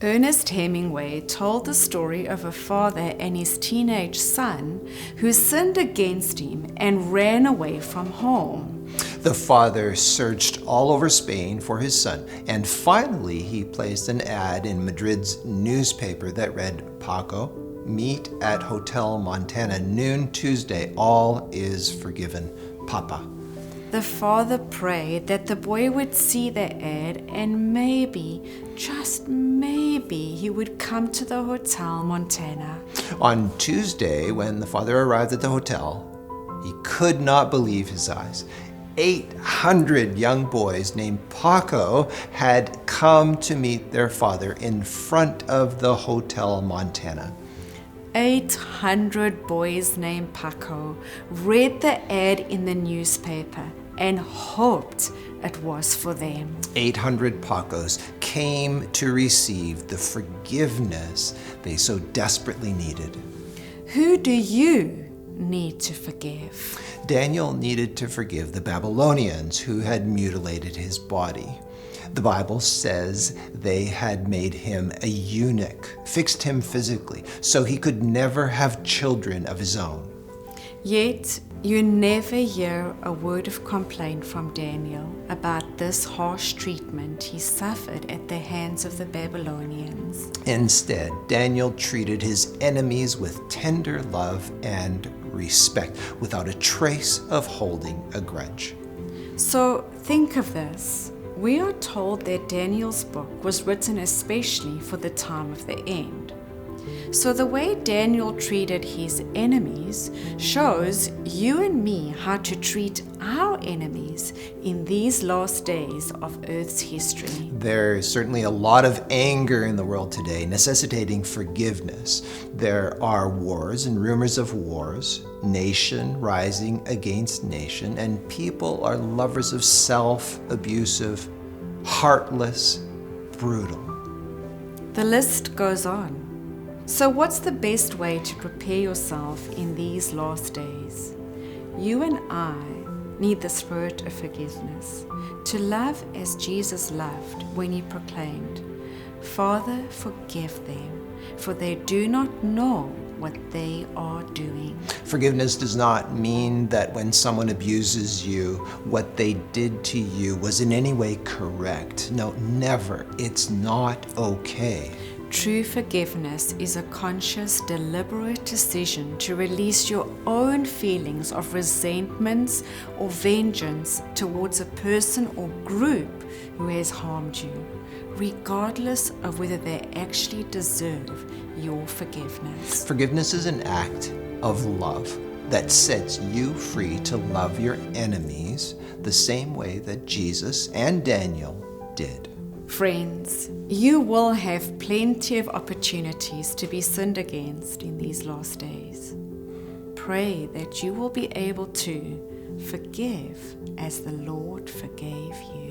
Ernest Hemingway told the story of a father and his teenage son who sinned against him and ran away from home. The father searched all over Spain for his son, and finally he placed an ad in Madrid's newspaper that read, "Paco, meet at Hotel Montana, noon Tuesday. All is forgiven. Papa." The father prayed that the boy would see the ad and maybe, just maybe, he would come to the Hotel Montana. On Tuesday, when the father arrived at the hotel, he could not believe his eyes. 800 young boys named Paco had come to meet their father in front of the Hotel Montana. 800 boys named Paco read the ad in the newspaper and hoped it was for them. 800 Pacos came to receive the forgiveness they so desperately needed. Who do you need to forgive? Daniel needed to forgive the Babylonians who had mutilated his body. The Bible says they had made him a eunuch, fixed him physically, so he could never have children of his own. Yet you never hear a word of complaint from Daniel about this harsh treatment he suffered at the hands of the Babylonians. Instead, Daniel treated his enemies with tender love and respect, without a trace of holding a grudge. So think of this. We are told that Daniel's book was written especially for the time of the end. So the way Daniel treated his enemies shows you and me how to treat our enemies in these last days of Earth's history. There's certainly a lot of anger in the world today, necessitating forgiveness. There are wars and rumors of wars, nation rising against nation, and people are lovers of self, abusive, heartless, brutal. The list goes on. So what's the best way to prepare yourself in these last days? You and I need the spirit of forgiveness, to love as Jesus loved when he proclaimed, "Father, forgive them, for they do not know what they are doing." Forgiveness does not mean that when someone abuses you, what they did to you was in any way correct. No, never. It's not okay. True forgiveness is a conscious, deliberate decision to release your own feelings of resentments or vengeance towards a person or group who has harmed you, regardless of whether they actually deserve your forgiveness. Forgiveness is an act of love that sets you free to love your enemies the same way that Jesus and Daniel did. Friends, you will have plenty of opportunities to be sinned against in these last days. Pray that you will be able to forgive as the Lord forgave you.